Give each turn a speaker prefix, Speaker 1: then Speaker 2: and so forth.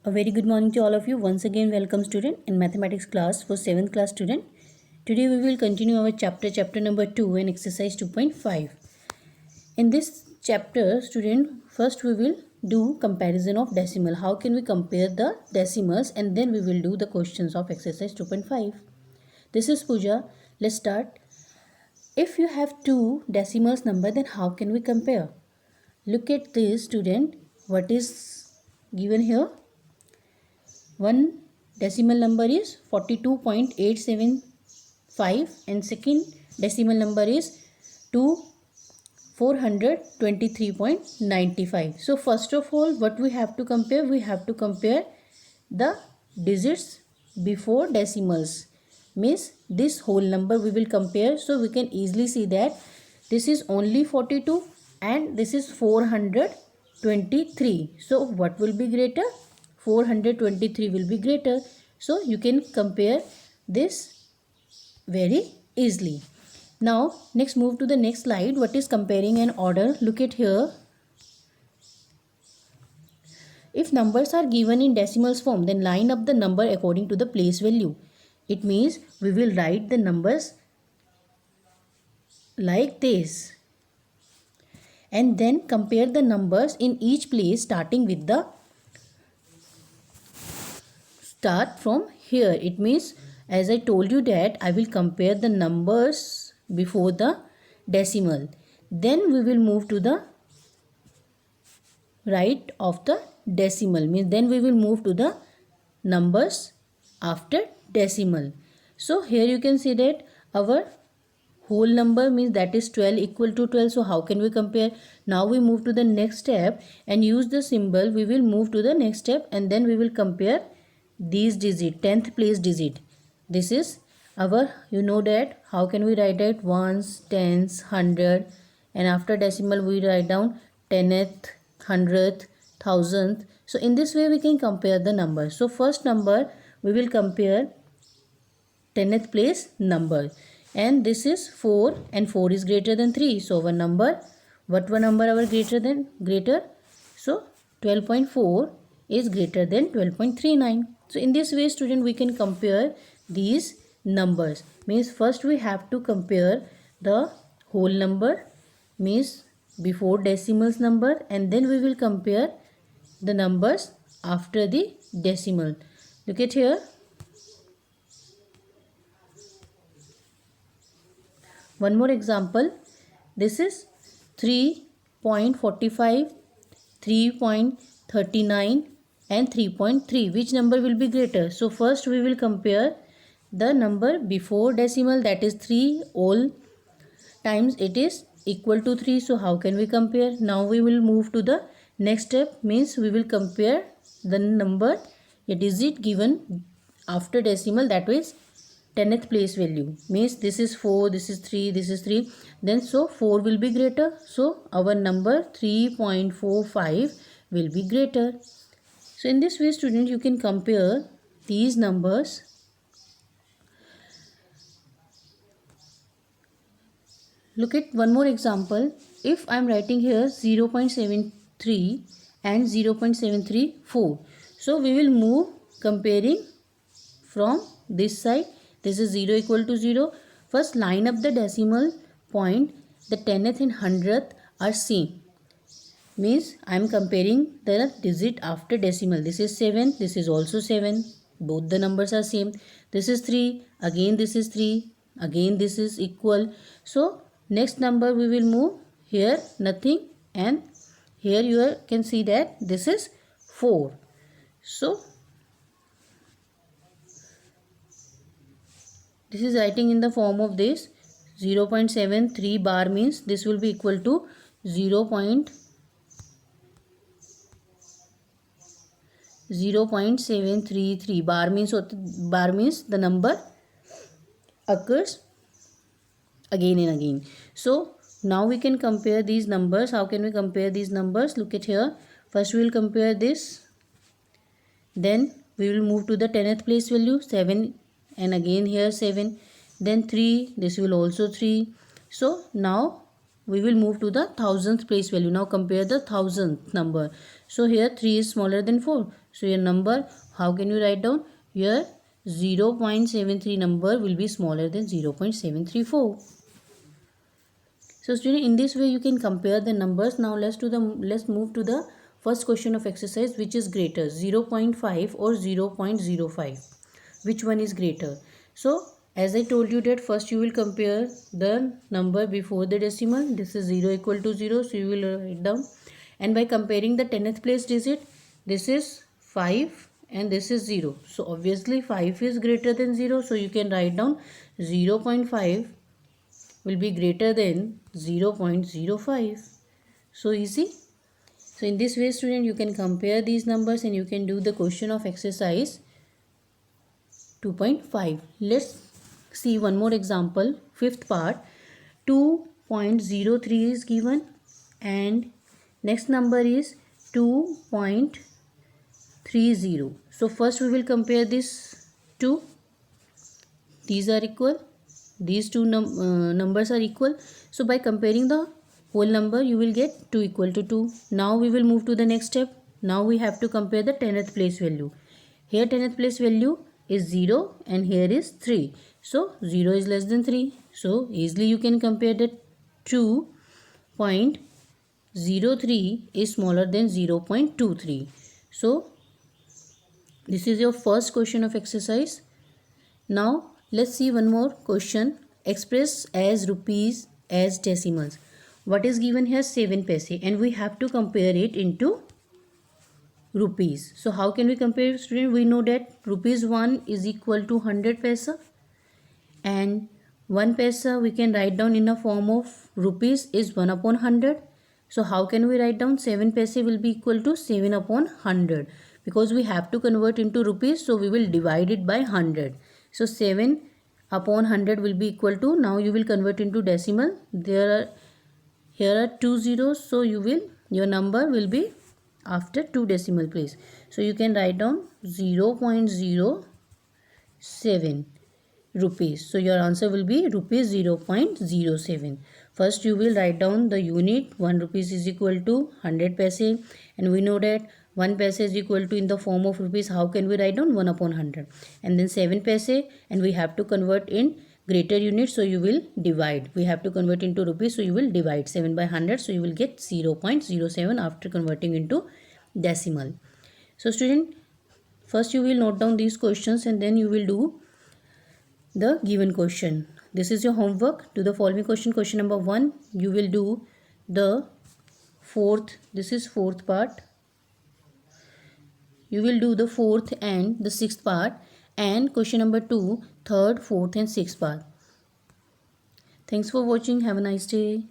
Speaker 1: A very good morning to all of you. Once again, welcome student in mathematics class for 7th class student. Today we will continue our chapter number 2 and exercise 2.5. In this chapter, student, first we will do comparison of decimal. How can we compare the decimals, and then we will do the questions of exercise 2.5. This is Pooja. Let's start. If you have two decimals number, then how can we compare? Look at this, student. What is given here? One decimal number is 42.875 and second decimal number is 423.95. So first of all, what we have to compare? We have to compare the digits before decimals. Means this whole number we will compare, so we can easily see that this is only 42 and this is 423. So what will be greater? 423 will be greater. So you can compare this very easily. Now next move to the next slide. What is comparing an order? Look at here. If numbers are given in decimals form, then line up the number according to the place value. It means we will write the numbers like this and then compare the numbers in each place starting with the start from here. It means, as I told you, that I will compare the numbers before the decimal. Then we will move to the right of the decimal. Means then we will move to the numbers after decimal. So here you can see that our whole number means that is 12 equal to 12. So how can we compare? Now we move to the next step and use the symbol. We will move to the next step and then we will compare these digit, 10th place digit. This is our, you know that how can we write it? Ones, tens, hundred, and after decimal we write down 10th, 100th, 1000th. So in this way we can compare the numbers. So first number we will compare 10th place number, and this is 4 and 4 is greater than 3. So our number, what one number our greater? So 12.4 is greater than 12.39. So in this way, student, we can compare these numbers. Means first we have to compare the whole number, means before decimals number, and then we will compare the numbers after the decimal. Look at here. One more example. This is 3.45, 3.39 and 3.3. Which number will be greater? So first we will compare the number before decimal, that is 3 all times it is equal to 3. So how can we compare? Now we will move to the next step, means we will compare the number, a digit given after decimal, that is 10th place value. Means this is 4, this is 3, this is 3. Then so 4 will be greater. So our number 3.45 will be greater. So in this way, student, you can compare these numbers. Look at one more example. If I am writing here 0.73 and 0.734. So we will move comparing from this side. This is 0 equal to 0. First line up the decimal point. The 10th and 100th are same. Means I am comparing the digit after decimal. This is 7. This is also 7. Both the numbers are same. This is 3. Again this is 3. Again this is equal. So next number we will move. Here nothing, and here you can see that this is 4. So this is writing in the form of this 0.73 bar, means this will be equal to 0.733 bar, means the number occurs again and again. So now we can compare these numbers. How can we compare these numbers? Look at here. First we will compare this, then we will move to the 10th place value 7, and again here 7, then 3, this will also 3. So now we will move to the thousandth place value. Now compare the thousandth number. So here 3 is smaller than 4. So your number, how can you write down? Your 0.73 number will be smaller than 0.734. So student, in this way you can compare the numbers. Now let's move to the first question of exercise, which is greater, 0.5 or 0.05. Which one is greater? So as I told you that first you will compare the number before the decimal. This is 0 equal to 0, so you will write down. And by comparing the 10th place digit, this is 5 and this is 0. So obviously 5 is greater than 0, so you can write down 0.5 will be greater than 0.05. So easy. So in this way student, you can compare these numbers and you can do the question of exercise 2.5. Let's see one more example. Fifth part, 2.03 is given and next number is 2.30. So first we will compare this two. These are equal. These two numbers are equal. So by comparing the whole number, you will get 2 equal to 2. Now we will move to the next step. Now we have to compare the 10th place value. Here 10th place value is 0 and here is 3. So 0 is less than 3. So easily you can compare that 2.03 is smaller than 0.23. So this is your first question of exercise. Now let's see one more question. Express as rupees as decimals. What is given here? 7 paise, and we have to compare it into rupees. So how can we compare, student? We know that rupees 1 is equal to 100 paise and 1 paise we can write down in a form of rupees is 1 upon 100. So how can we write down 7 paise will be equal to 7 upon 100? Because we have to convert into rupees, so we will divide it by 100. So 7 upon 100 will be equal to, now you will convert into decimal. Here are 2 zeros, so your number will be after 2 decimal place. So you can write down 0.07 rupees. So your answer will be rupees 0.07. First you will write down the unit. 1 rupees is equal to 100 paise, and we know that 1 paise is equal to, in the form of rupees, how can we write down? 1 upon 100. And then 7 paise, and we have to convert in greater units, so you will divide. We have to convert into rupees, so you will divide 7 by 100, so you will get 0.07 after converting into decimal. So student, first you will note down these questions and then you will do the given question. This is your homework. To the following question. Question number 1, you will do the fourth, this is fourth part. You will do the fourth and the sixth part, and question number 2, third, fourth and sixth part. Thanks for watching. Have a nice day.